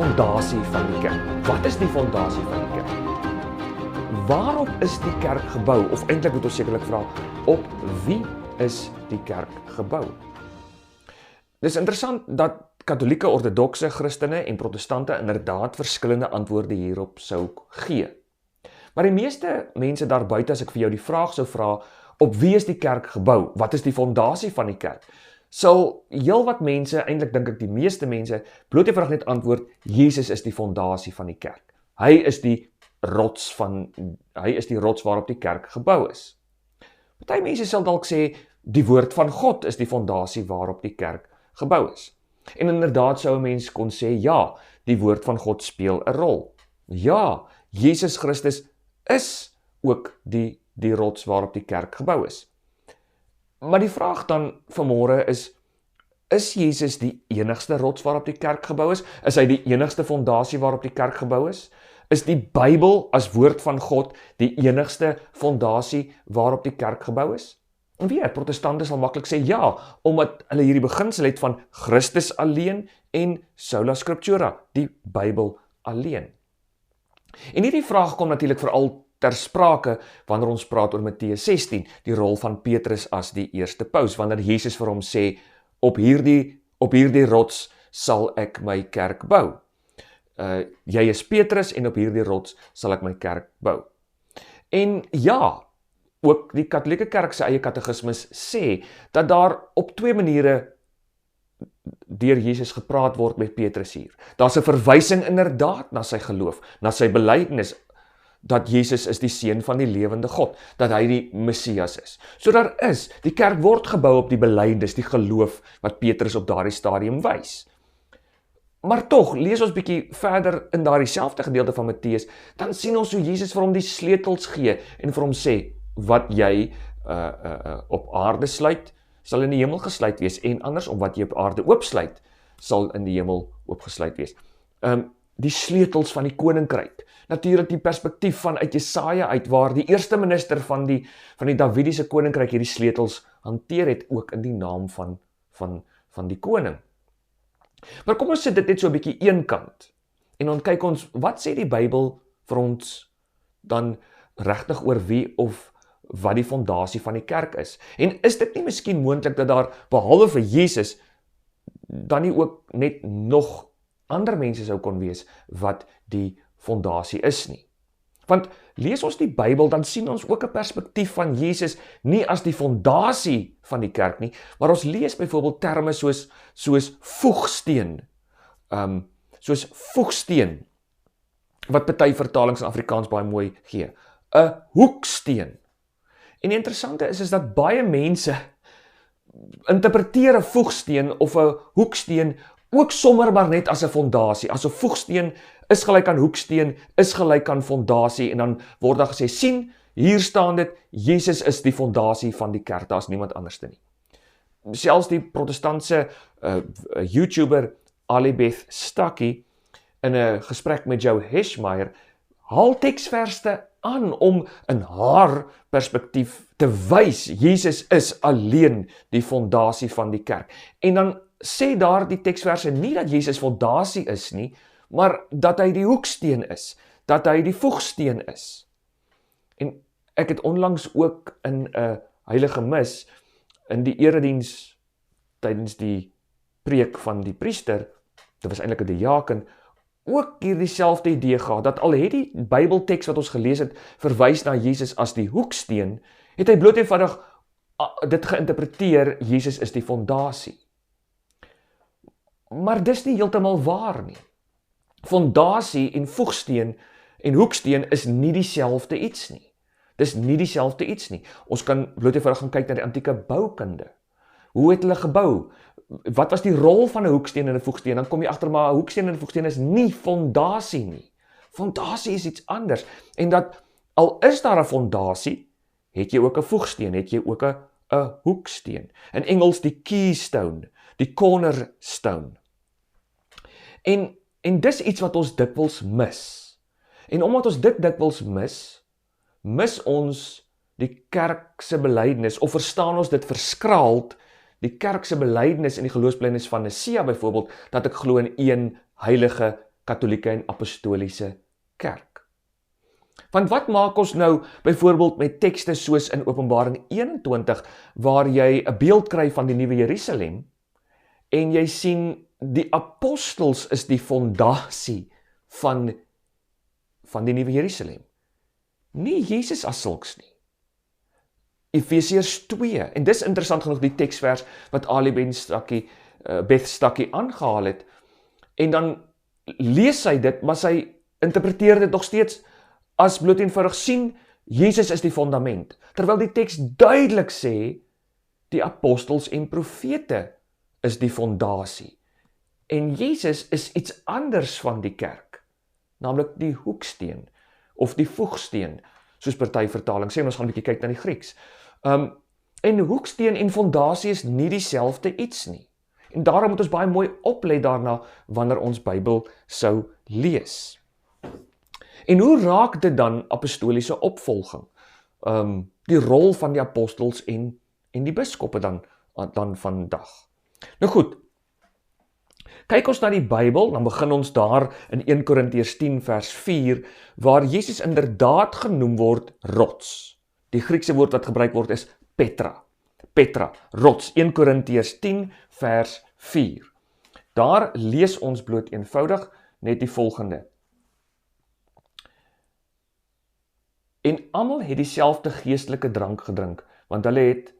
fondasie van die kerk? Wat is die fondasie van die kerk? Waarop is die kerk gebou? Of eintlik moet ons sekerlik vra, op wie is die kerk gebou? Dis interessant dat katholieke, ortodokse Christene en protestante inderdaad verskillende antwoorde hierop sou gee. Maar die meeste mense daar buite, as ek vir jou die vraag sou vra, op wie is die kerk gebou? Wat is die fondasie van die kerk? Sal heel wat mense, eintlik dink ek die meeste mense, bloot eenvoudig net antwoord, Jesus is die fondasie van die kerk. Hy is die rots waarop die kerk gebou is. Party mense sal dalk sê, die woord van God is die fondasie waarop die kerk gebou is. En inderdaad sou 'n mens kon sê, ja, die woord van God speel 'n rol. Ja, Jesus Christus is ook die rots waarop die kerk gebou is. Maar die vraag dan vanmôre is Jesus die enigste rots waarop die kerk gebou is? Is hy die enigste fondasie waarop die kerk gebou is? Is die Bybel as woord van God die enigste fondasie waarop die kerk gebou is? En weer, protestante sal maklik sê ja, omdat hulle hierdie beginsel het van Christus alleen en sola scriptura, die Bybel alleen. En hierdie vraag kom natuurlik veral ter sprake wanneer ons praat oor Matteus 16, die rol van Petrus as die eerste paus, wanneer Jesus vir hom sê, op hierdie rots sal ek my kerk bou. Jy is Petrus en op hierdie rots sal ek my kerk bou. En ja, ook die katholieke kerk se eie katekismus sê, dat daar op twee maniere deur Jesus gepraat word met Petrus hier. Daar's 'n verwysing inderdaad na sy geloof, na sy belydenis, dat Jesus is die seun van die lewende God, dat hy die Messias is. So die kerk word gebou op die belydenis, die geloof wat Petrus op daardie stadium wys. Maar tog, lees ons bietjie verder in daardie selfde gedeelte van Matteus, dan sien ons hoe Jesus vir hom die sleutels gee en vir hom sê, wat jy op aarde sluit, sal in die hemel gesluit wees, en andersom wat jy op aarde oopsluit, sal in die hemel oopgesluit wees. Die sleutels van die koninkryk, natuurlik die perspektief vanuit Jesaja uit, waar die eerste minister van die Davidiese koninkryk hierdie sleutels hanteer het, ook in die naam van die koning. Maar kom ons sit dit net so 'n bietjie eenkant, en dan kyk ons, wat sê die Bybel vir ons dan regtig oor wie of wat die fondasie van die kerk is? En is dit nie miskien moontlik dat daar, behalwe vir Jesus, dan nie ook net nog ander mense sou kon wees wat die fondasie is nie? Want lees ons die Bybel, dan sien ons ook 'n perspektief van Jesus, nie as die fondasie van die kerk nie, maar ons lees byvoorbeeld terme soos voegsteen, soos voegsteen, wat party vertalings in Afrikaans baie mooi gee, 'n hoeksteen. En die interessante is dat baie mense interpreteer 'n voegsteen of 'n hoeksteen ook sommer maar net as 'n fondasie, as 'n voegsteen is gelyk aan hoeksteen, is gelyk aan fondasie, en dan word daar gesê, sien, hier staan dit, Jesus is die fondasie van die kerk, daar is niemand anderste nie. Selfs die protestantse YouTuber Alibeth Stuckey, in 'n gesprek met Joe Heschmeyer, haal teksverse aan om in haar perspektief te wys, Jesus is alleen die fondasie van die kerk. En dan sê daar die teksverse nie dat Jesus fondasie is nie, maar dat hy die hoeksteen is, dat hy die voegsteen is. En ek het onlangs ook in 'n heilige mis, in die erediens, tydens die preek van die priester, dit was eintlik 'n diaken, ook hierdie selfde idee gehad, dat al het die Bybelteks wat ons gelees het, verwys na Jesus as die hoeksteen, het hy bloot eenvoudig dit geïnterpreteer, Jesus is die fondasie. Maar dis nie heeltemal waar nie. Fondasie en voegsteen en hoeksteen is nie dieselfde iets nie. Dis nie dieselfde iets nie. Ons kan bloot eenvoudig gaan kyk na die antieke boukunde. Hoe het hulle gebou? Wat was die rol van 'n hoeksteen en 'n voegsteen? Dan kom jy agter, maar 'n hoeksteen en 'n voegsteen is nie fondasie nie. Fondasie is iets anders. En dat, al is daar 'n fondasie, het jy ook 'n voegsteen, het jy ook 'n hoeksteen. In Engels die keystone, die cornerstone. En dis iets wat ons dikwels mis. En omdat ons dit dikwels mis ons die kerk se belydenis, of verstaan ons dit verskraald, die kerk se belydenis en die geloofsbelydenis van Nicea byvoorbeeld, dat ek glo in een heilige Katolieke en Apostoliese Kerk. Want wat maak ons nou byvoorbeeld met tekste soos in Openbaring 21, waar jy 'n beeld kry van die Nuwe Jerusalem, en jy sien die apostels is die fondasie van die Nuwe Jerusalem. Nie Jesus as sulks nie. Efesiërs 2, en dis interessant genoeg die teksvers wat Ali Beth Stuckey aangehaal het, en dan lees hy dit, maar sy interpreteer dit nog steeds as bloot eenvoudig sien, Jesus is die fondament, terwyl die teks duidelik sê, die apostels en profete is die fondasie, en Jesus is iets anders van die kerk, naamlik die hoeksteen, of die voegsteen, soos party vertaling sê, ons gaan 'n bietjie kyk na die Grieks. En hoeksteen en fondasie is nie dieselfde iets nie. En daarom moet ons baie mooi oplet daarna, wanneer ons Bybel sou lees. En hoe raak dit dan apostoliese opvolging? Die rol van die apostels en die biskoppe dan vandag. Nou goed, kyk ons na die Bybel, dan begin ons daar in 1 Korintiërs 10 vers 4, waar Jesus inderdaad genoem word rots. Die Griekse woord wat gebruik word is Petra. Petra, rots, 1 Korintiërs 10 vers 4. Daar lees ons bloot eenvoudig net die volgende. En almal het dieselfde geestelike drank gedrink, want hulle het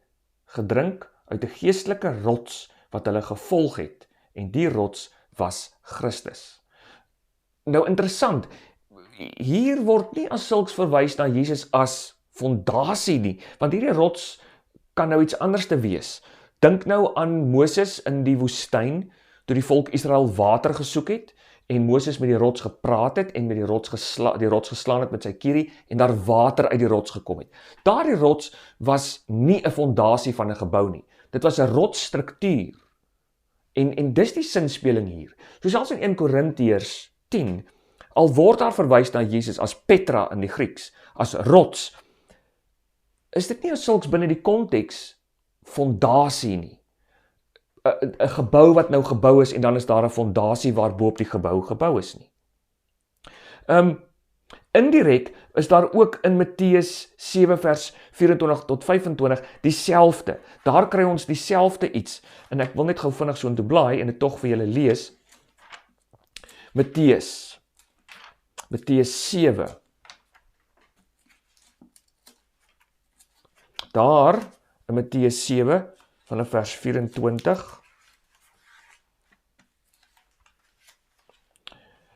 gedrink uit 'n geestelike rots wat hulle gevolg het, en die rots was Christus. Nou interessant, hier word nie as sulks verwys na Jesus as fondasie nie, want hierdie rots kan nou iets anders te wees. Dink nou aan Moses in die woestyn, toe die volk Israel water gesoek het, en Moses met die rots gepraat het, en met die rots geslaan het met sy kierie, en daar water uit die rots gekom het. Daardie rots was nie 'n fondasie van 'n gebou nie. Dit was 'n rotsstruktuur. En dis die sinspeling hier. So selfs in 1 Korintiërs 10, al word daar verwys na Jesus as Petra in die Grieks, as rots, is dit nie as sulks binne die konteks fondasie nie. 'n gebou wat nou gebou is, en dan is daar 'n fondasie waarboop die gebou is nie. Indirek is daar ook in Matteus 7 vers 24 tot 25 dieselfde. Daar kry ons dieselfde iets, en ek wil net gou vinnig so intoe blaai, en dit tog vir julle lees. Matteus 7. Daar, in Matteus 7, vanaf vers 24,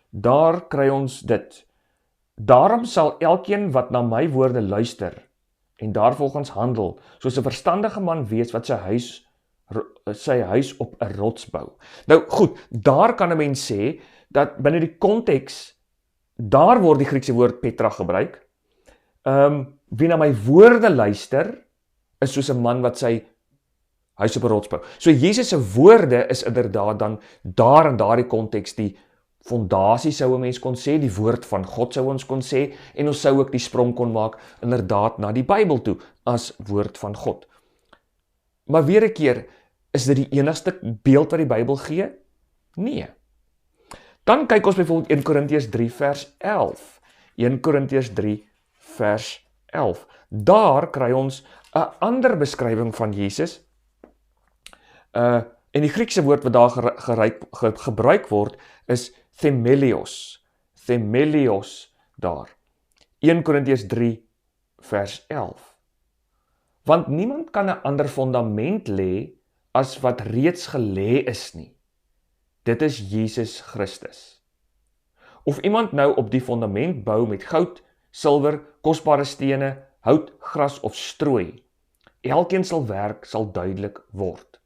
daar kry ons dit. Daarom sal elkeen wat na my woorde luister, en daarvolgens handel, soos 'n verstandige man wees wat sy huis op 'n rots bou. Nou goed, daar kan 'n mens sê, dat binne die konteks, daar word die Griekse woord Petra gebruik. Wie na my woorde luister, is soos 'n man wat sy huis op 'n rots bou. So Jesus se woorde is inderdaad dan daar in daardie konteks die fondasie sou 'n mens kon sê, die woord van God sou ons kon sê, en ons sou ook die sprong kon maak inderdaad na die Bybel toe as woord van God. Maar weer 'n keer, is dit die enigste beeld wat die Bybel gee? Nee. Dan kyk ons byvoorbeeld 1 Korintiërs 3 vers 11. 1 Korintiërs 3 vers 11. Daar kry ons 'n ander beskrywing van Jesus. En die Griekse woord wat daar gebruik word is themelios. Themelios daar. 1 Korintiërs 3 vers 11. Want niemand kan 'n ander fondament lê as wat reeds gelê is nie. Dit is Jesus Christus. Of iemand nou op die fondament bou met goud, silwer, kosbare stene, hout, gras of strooi, elkeen sal werk sal duidelik word.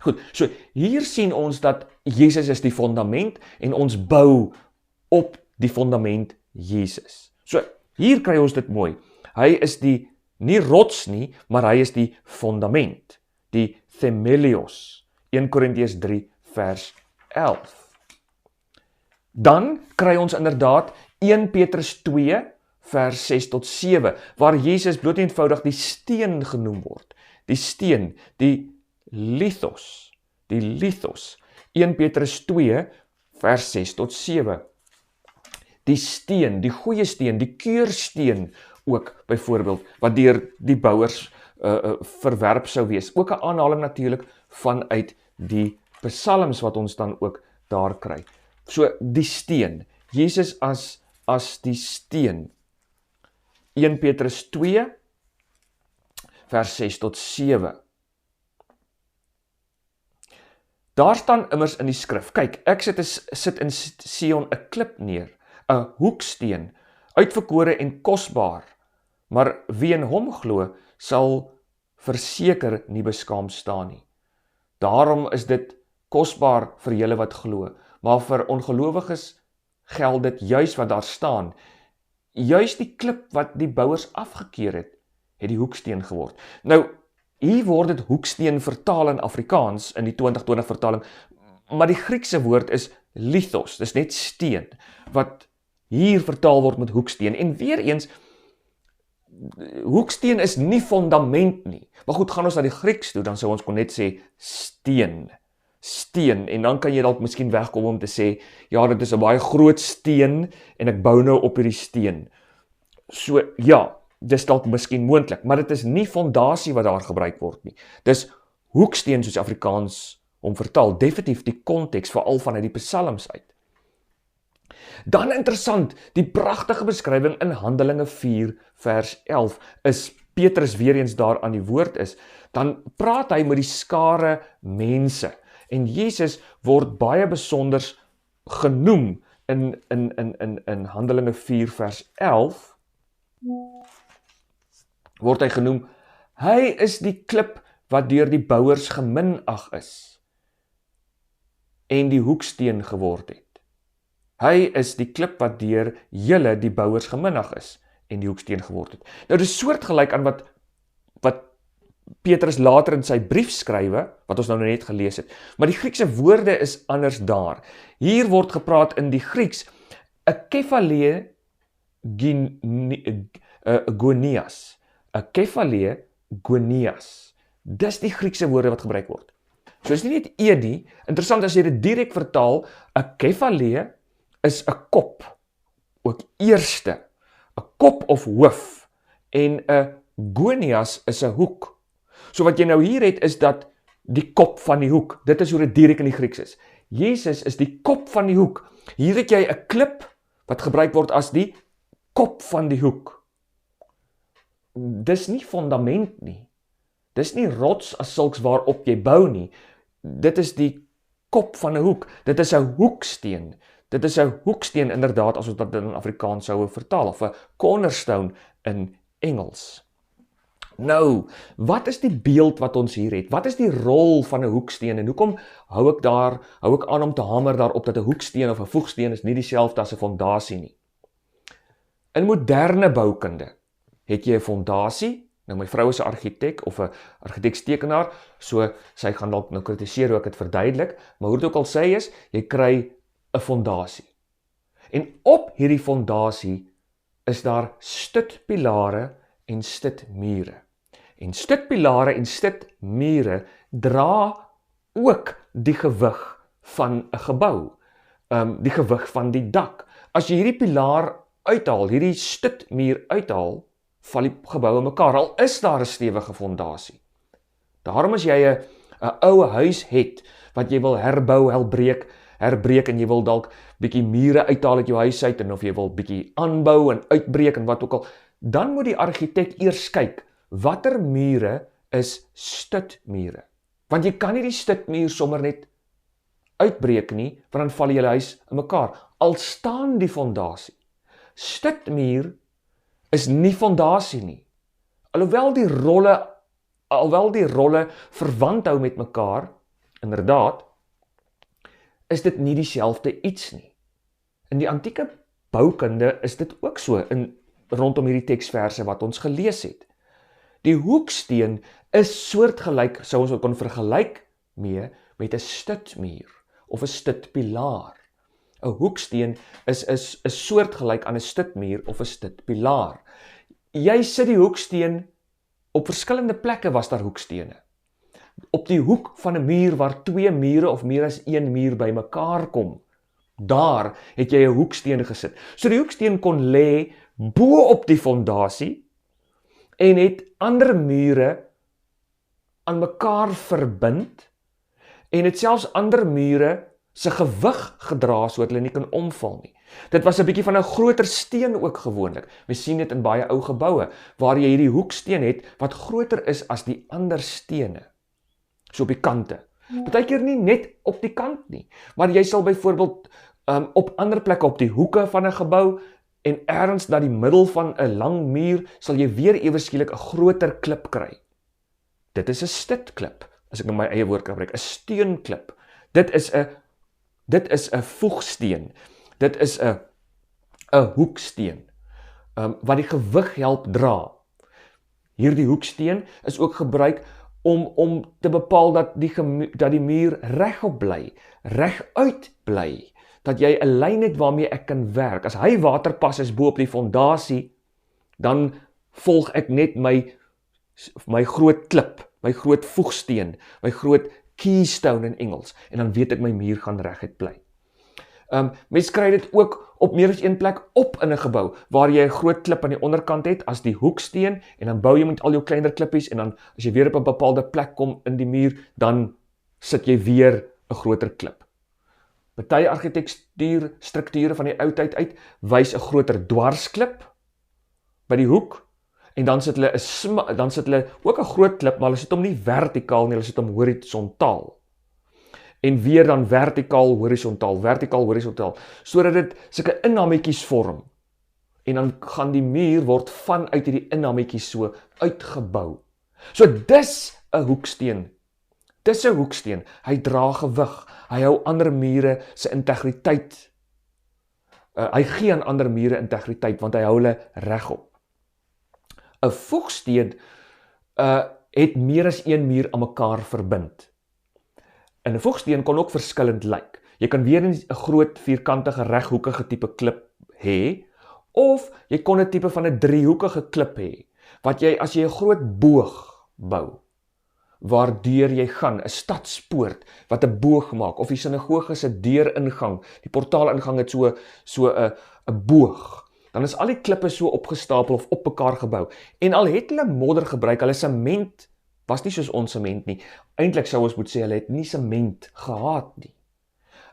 Goed, so hier sien ons dat Jesus is die fondament en ons bou op die fondament Jesus. So hier kry ons dit mooi. Hy is nie rots nie, maar hy is die fondament, die themelios. 1 Korintiërs 3 vers 11. Dan kry ons inderdaad 1 Petrus 2 vers 6 tot 7, waar Jesus bloot eenvoudig die steen genoem word. Die steen, die lithos. 1 Petrus 2 vers 6 tot 7. die steen, die goeie steen, die keursteen ook byvoorbeeld, wat deur die bouers verwerp sou wees. Ook 'n aanhaling natuurlik vanuit die psalms wat ons dan ook daar kry. So die steen, Jesus as die steen. 1 Petrus 2 vers 6 tot 7. Daar staan immers in die skrif, kyk, ek sit in Sion 'n klip neer, 'n hoeksteen, uitverkore en kosbaar, maar wie in hom glo, sal verseker nie beskaam staan nie. Daarom is dit kosbaar vir julle wat glo, maar vir ongelowiges geld dit juis wat daar staan. Juis die klip wat die bouers afgekeur het die hoeksteen geword. Nou, hier word dit hoeksteen vertaal in Afrikaans, in die 2020 vertaling, maar die Griekse woord is lithos, dis net steen, wat hier vertaal word met hoeksteen. En weer eens, hoeksteen is nie fondament nie. Maar goed, gaan ons na die Grieks toe, dan sou ons kon net sê steen, en dan kan jy dalk miskien wegkom om te sê, ja, dit is 'n baie groot steen, en ek bou nou op hierdie steen. So, ja, dis dalk miskien moontlik, maar dit is nie fondasie wat daar gebruik word nie. Dis hoeksteen soos Afrikaans om vertaal, definitief die konteks, veral vanuit die psalms uit. Dan interessant, die pragtige beskrywing in Handelinge 4 vers 11, is Petrus weer eens daar aan die woord is, dan praat hy met die skare mense, en Jesus word baie besonders genoem in Handelinge 4 vers 11, word hy genoem, hy is die klip wat deur die bouers geminag is, en die hoeksteen geword het. Hy is die klip wat deur julle die bouers geminag is, en die hoeksteen geword het. Nou, dit is soortgelyk aan wat Petrus later in sy brief skrywe, wat ons nou net gelees het. Maar die Griekse woorde is anders daar. Hier word gepraat in die Grieks, 'n kephale gonias. 'n kephale gonias. Dis die Griekse woorde wat gebruik word. So is nie net nie, interessant as jy dit direk vertaal, 'n kephale is 'n kop, ook eerste, 'n kop of hoof, en 'n gonias is 'n hoek. So wat jy nou hier het, is dat die kop van die hoek, dit is hoe dit direk in die Grieks is. Jesus is die kop van die hoek. Hier het jy 'n klip, wat gebruik word as die kop van die hoek. Dis nie fondament nie. Dis nie rots as sulks waarop jy bou nie. Dit is die kop van 'n hoek. Dit is 'n hoeksteen. Dit is 'n hoeksteen inderdaad, as ons dit in Afrikaans sou vertaal, of 'n cornerstone in Engels. Nou, wat is die beeld wat ons hier het? Wat is die rol van 'n hoeksteen, en hoekom hou ek aan om te hamer daarop dat 'n hoeksteen of 'n voegsteen is nie dieselfde as 'n fondasie nie? In moderne boukunde het jy 'n fondasie. Nou, my vrou is 'n argitek of 'n argitekstekenaar, so sy gaan dalk nou kritiseer hoe ek dit verduidelik, maar hoe dit ook al sê is, jy kry 'n fondasie. En op hierdie fondasie is daar stutpilare en stutmure. En stutpilare en stutmure dra ook die gewig van 'n gebou, die gewig van die dak. As jy hierdie pilaar uithaal, hierdie stutmuur uithaal, val die gebou in mekaar, al is daar 'n stewige fondasie. Daarom as jy 'n ou huis het, wat jy wil herbou, herbreek, en jy wil dalk bietjie mure uithaal uit jou huis uit, en of jy wil bietjie aanbou en uitbreek en wat ook al, dan moet die argitek eers kyk, watter mure is stutmure. Want jy kan nie die stutmuur sommer net uitbreek nie, want dan val jy huis in mekaar, al staan die fondasie. Stutmuur is nie fondasie nie. Alhoewel die rolle verwant hou met mekaar, inderdaad, is dit nie dieselfde iets nie. In die antieke boukunde is dit ook so, rondom hierdie teksverse wat ons gelees het. Die hoeksteen is soortgelyk, sou ons ook kon vergelyk met 'n stutmuur of 'n stutpilaar. 'n Hoeksteen is soortgelyk aan 'n stutmuur of 'n stutpilaar. Jy sit die hoeksteen, op verskillende plekke was daar hoekstene. Op die hoek van 'n muur waar twee mure of meer as een muur bymekaar kom, Daar het jy 'n hoeksteen gesit. So die hoeksteen kon lê bo op die fondasie en het ander mure aan mekaar verbind en het selfs ander mure se gewig gedra sodat hulle nie kan omval nie. Dit was 'n bietjie van 'n groter steen ook gewoonlik. Mens sien dit in baie ou geboue waar jy hierdie hoeksteen het wat groter is as die ander stene. So op die kante. Partykeer nie net op die kant nie, maar jy sal byvoorbeeld op ander plekke op die hoeke van 'n gebou en ergens na die middel van 'n lang muur sal jy weer ewe skielik 'n groter klip kry. Dit is 'n stitklip, as ek nou my eie woord kan gebruik, 'n steunklip. Dit is 'n voegsteen. Dit is 'n hoeksteen wat die gewig help dra. Hierdie hoeksteen is ook gebruik om te bepaal dat die muur regop bly, reguit bly, dat jy 'n lyn het waarmee ek kan werk. As hy waterpas is bo op die fondasie, dan volg ek net my groot klip, my groot voegsteen, my groot keystone in Engels, en dan weet ek my muur gaan reguit bly. Mens kry dit ook op meer as een plek op in 'n gebou, waar jy 'n groot klip aan die onderkant het as die hoeksteen, en dan bou jy met al jou kleiner klippies, en dan as jy weer op 'n bepaalde plek kom in die muur, dan sit jy weer 'n groter klip. Party argitektuurstrukture van die ou tyd uit wys 'n groter dwarsklip by die hoek, en dan sit hulle ook 'n groot klip, maar hulle sit hom nie vertikaal nie, hulle sit hom horisontaal. En weer dan vertikaal, horisontaal, sodat dit sulke inhammetjies vorm. En dan gaan die muur word vanuit hierdie inhammetjies so uitgebou. So dis 'n hoeksteen. Dis 'n hoeksteen. Hy dra gewig. Hy hou ander mure se integriteit. Hy gee aan ander mure integriteit, want hy hou hulle regop. 'n voegsteen het meer as een muur aan mekaar verbind. En 'n voegsteen kon ook verskillend lyk. Jy kan weer 'n groot vierkantige reghoekige tipe klip hê, of jy kon 'n tipe van 'n driehoekige klip hê, wat jy as jy 'n groot boog bou, waardeur jy gaan, 'n stadspoort wat 'n boog maak, of die sinagoge se deuringang, die portaalingang het so 'n boog. Dan is al die klippe so opgestapel of op mekaar gebou. En al het hulle modder gebruik, hulle sement was nie soos ons sement nie. Eintlik sou ons moet sê, hulle het nie sement gehad nie.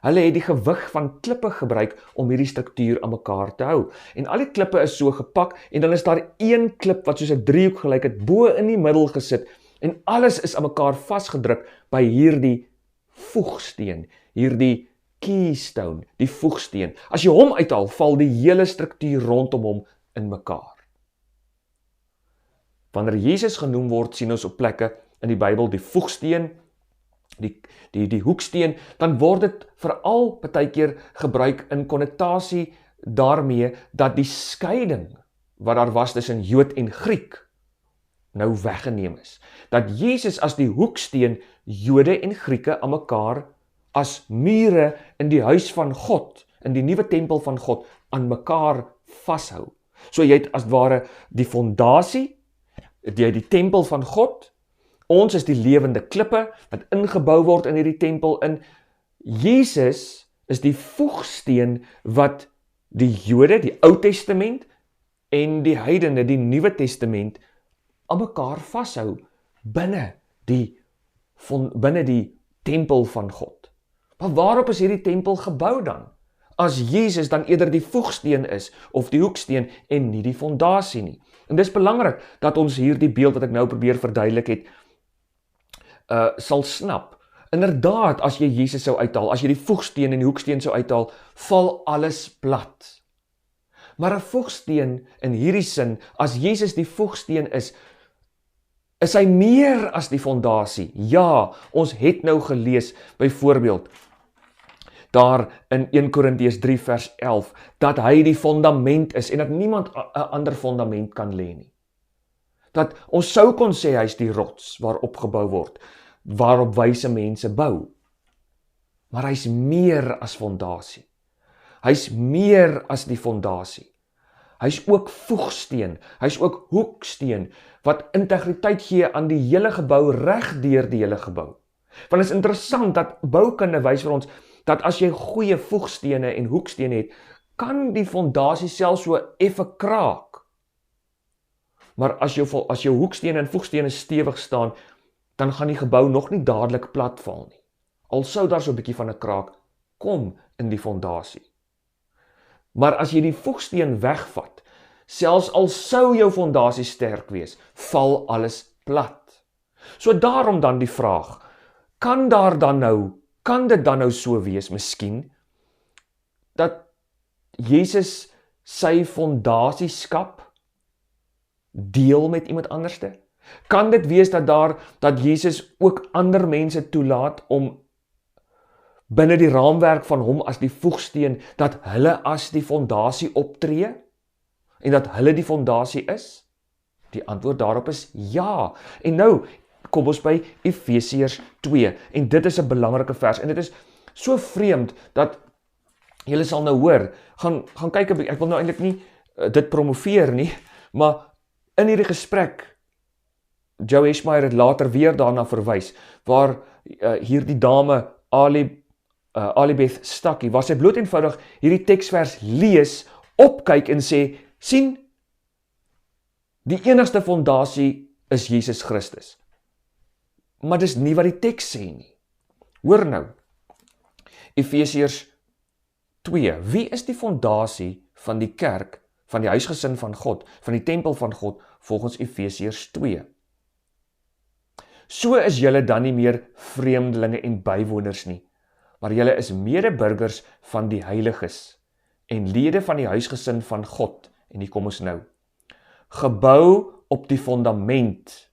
Hulle het die gewig van klippe gebruik om hierdie struktuur aan mekaar te hou. En al die klippe is so gepak, en dan is daar een klip wat soos 'n driehoek gelyk het, bo in die middel gesit, en alles is aan mekaar vasgedruk by hierdie voegsteen, hierdie keystone, die voegsteen. As jy hom uithaal, val die hele struktuur rondom hom in mekaar. Wanneer Jesus genoem word, sien ons op plekke in die Bybel die voegsteen, die hoeksteen, dan word dit veral partykeer gebruik in konnotasie daarmee dat die skeiding wat daar was tussen Jood en Griek nou weggeneem is. Dat Jesus as die hoeksteen Jode en Grieke aan mekaar as mure in die huis van God, in die nuwe tempel van God, aan mekaar vashou. So jy het as ware die fondasie, jy het die tempel van God, ons is die lewende klippe wat ingebou word in hierdie tempel in. Jesus is die voegsteen wat die Jode, die Ou Testament, en die heidene, die Nuwe Testament, aan mekaar vashou binne die tempel van God. Maar waarop is hierdie tempel gebou dan? As Jesus dan eerder die voegsteen is, of die hoeksteen, en nie die fondasie nie. En dis belangrik dat ons hierdie beeld wat ek nou probeer verduidelik het, sal snap. Inderdaad, as jy Jesus sou uithaal, as jy die voegsteen en die hoeksteen sou uithaal, val alles plat. Maar 'n voegsteen in hierdie sin, as Jesus die voegsteen is hy meer as die fondasie? Ja, ons het nou gelees, byvoorbeeld, daar in 1 Korintiërs 3 vers 11, dat hy die fondament is, en dat niemand 'n ander fondament kan lê nie. Dat ons sou kon sê, hy is die rots waarop gebou word, waarop wyse mense bou. Maar hy's meer as fondasie. Hy's meer as die fondasie. Hy's ook voegsteen, hy's ook hoeksteen, wat integriteit gee aan die hele gebou, reg deur die hele gebou. Want is interessant dat boukunde wys vir ons, dat as jy goeie voegstene en hoekstene het, kan die fondasie selfs so effe kraak. Maar as jou hoekstene en voegstene stewig staan, dan gaan die gebou nog nie dadelik platval nie. Al sou daar so 'n bietjie van 'n kraak kom in die fondasie. Maar as jy die voegsteen wegvat, selfs al sou jou fondasie sterk wees, val alles plat. So daarom dan die vraag, kan dit dan nou so wees miskien, dat Jesus sy fondasieskap deel met iemand anderste? Kan dit wees dat Jesus ook ander mense toelaat om binne die raamwerk van hom as die voegsteen, dat hulle as die fondasie optree? En dat hulle die fondasie is? Die antwoord daarop is ja. En nou kom ons by Efesiërs 2. En dit is 'n belangrike vers. En dit is so vreemd dat julle sal nou hoor, gaan kyk 'n bietjie. Ek wil nou eintlik nie dit promoveer nie, maar in hierdie gesprek, Joe Heschmeyer het later weer daarna verwys, waar hierdie dame Alibeth Stuckey, waar sy bloot eenvoudig hierdie teksvers lees, opkyk en sê, sien, die enigste fondasie is Jesus Christus. Maar dis nie wat die teks sê nie. Hoor nou, Efesiërs 2, wie is die fondasie van die kerk, van die huisgesin van God, van die tempel van God, volgens Efesiërs 2? So is julle dan nie meer vreemdelinge en bywoners nie, maar julle is medeburgers van die heiliges en lede van die huisgesin van God. En hier kom ons nou. Gebou op die fondament,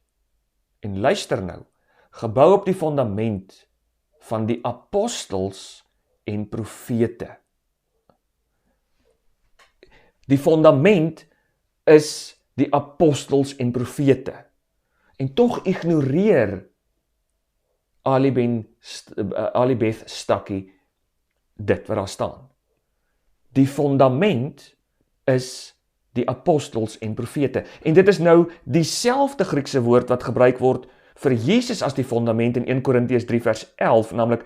en luister nou, gebou op die fondament van die apostels en profete. Die fondament is die apostels en profete. En tog ignoreer Alibeth Stuckey dit wat daar staan. Die fondament is die apostels en profete. En dit is nou dieselfde Griekse woord wat gebruik word vir Jesus as die fondament in 1 Korintiërs 3 vers 11, naamlik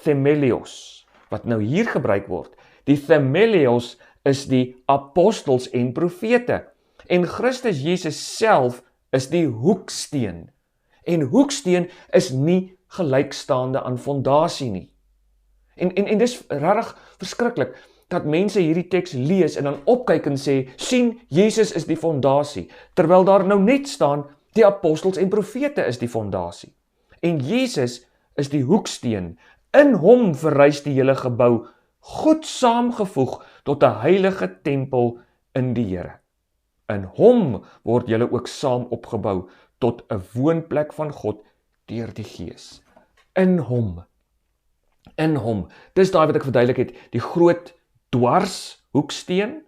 themelios, wat nou hier gebruik word. Die themelios is die apostels en profete. En Christus Jesus self is die hoeksteen. En hoeksteen is nie gelykstaande aan fondasie nie. En dis regtig verskriklik, dat mense hierdie teks lees en dan opkyk en sê, sien, Jesus is die fondasie, terwyl daar nou net staan, die apostels en profete is die fondasie. En Jesus is die hoeksteen, in hom verrys die hele gebou, goed saamgevoeg tot 'n heilige tempel in die Here. In hom word julle ook saam opgebou tot 'n woonplek van God deur die Gees. In hom. In hom. Dis daai wat ek verduidelik het, die groot dwars hoeksteen,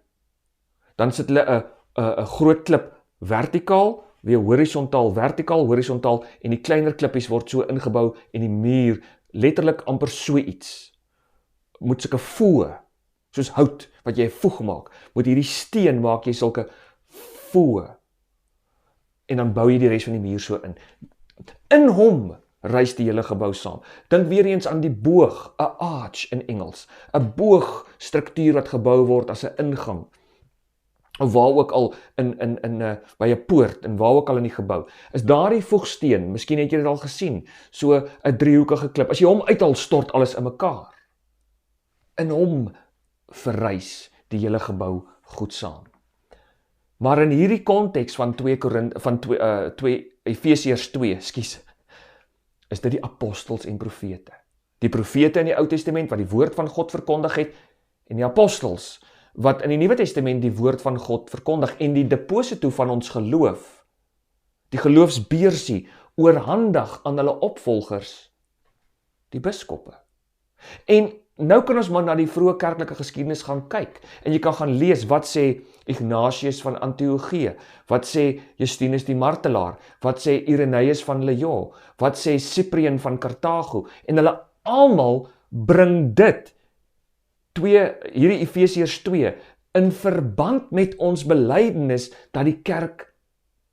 dan sit hulle 'n groot klip vertikaal, weer horisontaal, en die kleiner klippies word so ingebou en die muur, letterlik amper so iets, moet sulke voë, soos hout, wat jy 'n voeg maak, moet hierdie steen maak jy sulke voë, en dan bou jy die res van die muur so in. In hom reis die hele gebou saam. Dink weer eens aan die boog, 'n arch in Engels, 'n boogstruktuur wat gebou word as 'n ingang, of waar ook al by 'n poort, en waar ook al in die gebou, is daardie voegsteen, miskien het jy dit al gesien, so 'n driehoekige klip, as jy hom uithaal, stort alles in mekaar. In hom verrys die hele gebou goed saam. Maar in hierdie konteks van Efesiërs 2, is dit die apostels en profete. Die profete in die Ou Testament wat die woord van God verkondig het, en die apostels wat in die Nuwe Testament die woord van God verkondig, en die deposito van ons geloof, die geloofsbeursie, oorhandig aan hulle opvolgers, die biskoppe. En nou kan ons maar na die vroeë kerklike geskiedenis gaan kyk, en jy kan gaan lees, wat sê Ignatius van Antiochië, wat sê Justinus die Martelaar, wat sê Irenaeus van Lyon, wat sê Cyprian van Karthago, en hulle almal bring dit, hierdie Efesiërs 2, in verband met ons belydenis, dat die kerk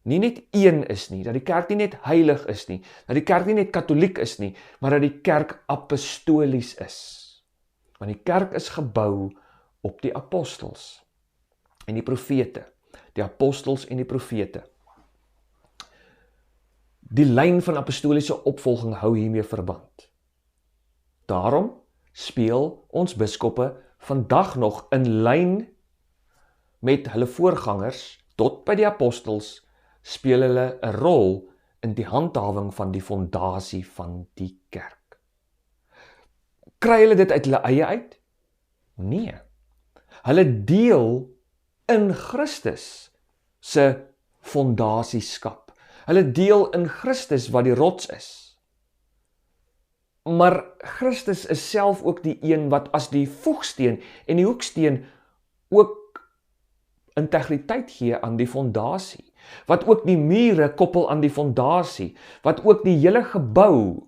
nie net een is nie, dat die kerk nie net heilig is nie, dat die kerk nie net katholiek is nie, maar dat die kerk apostolies is. Want die kerk is gebou op die apostels en die profete. Die apostels en die profete. Die lyn van apostoliese opvolging hou hiermee verband. Daarom speel ons biskoppe vandag nog in lyn met hulle voorgangers tot by die apostels, speel hulle 'n rol in die handhawing van die fondasie van die kerk. Kry hulle dit uit hulle eie uit? Nee. Hulle deel in Christus se fondasieskap. Hulle deel in Christus wat die rots is. Maar Christus is self ook die een wat as die voegsteen en die hoeksteen ook integriteit gee aan die fondasie, wat ook die mure koppel aan die fondasie, wat ook die hele gebou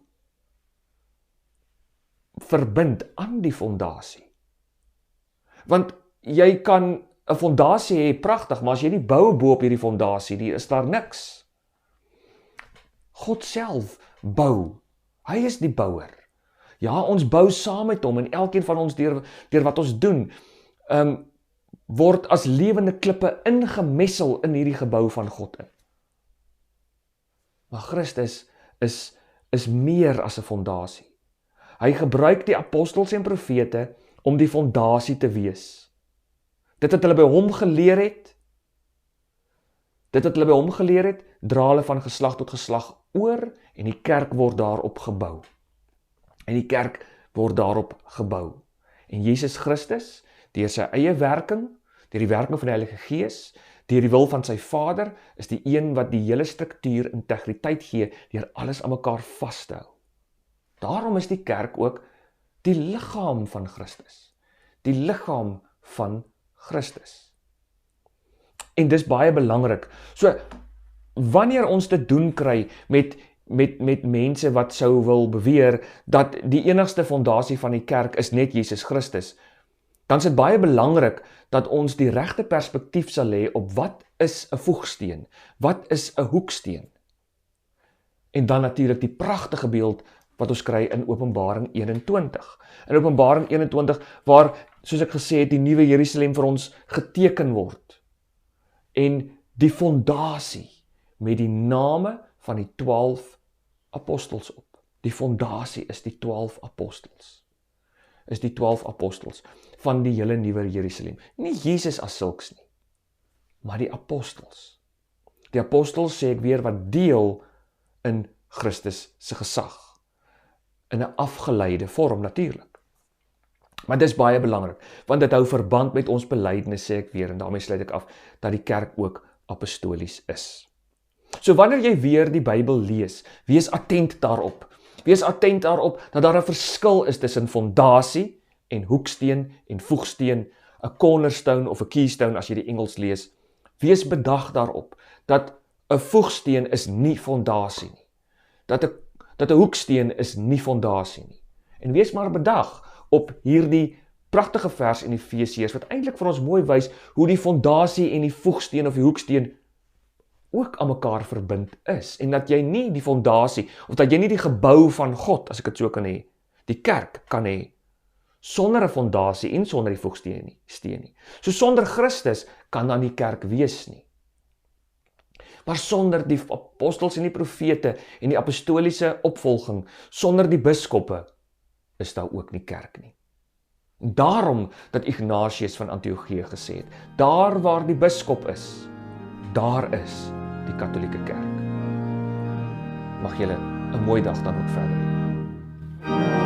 verbind aan die fondasie. Want jy kan 'n fondasie hê, pragtig, maar as jy nie bou bo op hierdie fondasie, is daar niks. God self bou. Hy is die bouer. Ja, ons bou saam met hom en elkeen van ons deur wat ons doen, word as lewende klippe ingemessel in hierdie gebou van God in. Maar Christus is meer as 'n fondasie. Hy gebruik die apostels en profete om die fondasie te wees. Dit wat hulle by hom geleer het, dra hulle van geslag tot geslag oor en die kerk word daarop gebou. En Jesus Christus, deur sy eie werking, deur die werking van die Heilige Gees, deur die wil van sy Vader, is die een wat die hele struktuur integriteit gee, deur alles aan mekaar vas te hou. Daarom is die kerk ook die liggaam van Christus. Die liggaam van Christus. En dis baie belangrik. So, wanneer ons te doen kry met mense wat sou wil beweer dat die enigste fondasie van die kerk is net Jesus Christus, dan is dit baie belangrik dat ons die regte perspektief sal hê op wat is 'n voegsteen, wat is 'n hoeksteen. En dan natuurlik die pragtige beeld wat ons kry in Openbaring 21. In Openbaring 21 waar, soos ek gesê het, die nuwe Jerusalem vir ons geteken word. En die fondasie met die name van die 12 apostels op. Die fondasie is die 12 apostels. Is die 12 apostels van die hele nuwe Jerusalem. Nie Jesus as sulks nie, maar die apostels. Die apostels, sê ek weer, wat deel in Christus se gesag. In 'n afgeleide vorm natuurlik. Maar dis baie belangrik, want dit hou verband met ons belydenis, sê ek weer, en daarmee sluit ek af, dat die kerk ook apostolies is. So wanneer jy weer die Bybel lees, wees attent daarop. Wees attent daarop dat daar 'n verskil is tussen fondasie en hoeksteen en voegsteen, 'n cornerstone of 'n keystone as jy die Engels lees. Wees bedag daarop dat 'n voegsteen is nie fondasie nie. Dat 'n hoeksteen is nie fondasie nie. En wees maar bedag op hierdie pragtige vers in Efesiërs wat eintlik vir ons mooi wys hoe die fondasie en die voegsteen of die hoeksteen ook aan mekaar verbind is, en dat jy nie die fondasie, of dat jy nie die gebou van God, as ek dit so kan hê, die kerk kan hê, sonder 'n fondasie en sonder die voegsteen nie. So sonder Christus kan dan die kerk wees nie. Maar sonder die apostels en die profete en die apostoliese opvolging, sonder die biskoppe, is daar ook nie kerk nie. Daarom dat Ignatius van Antiochië gesê het, daar waar die biskop is, daar is die Katolieke Kerk. Mag julle 'n mooi dag dan ook verder hê.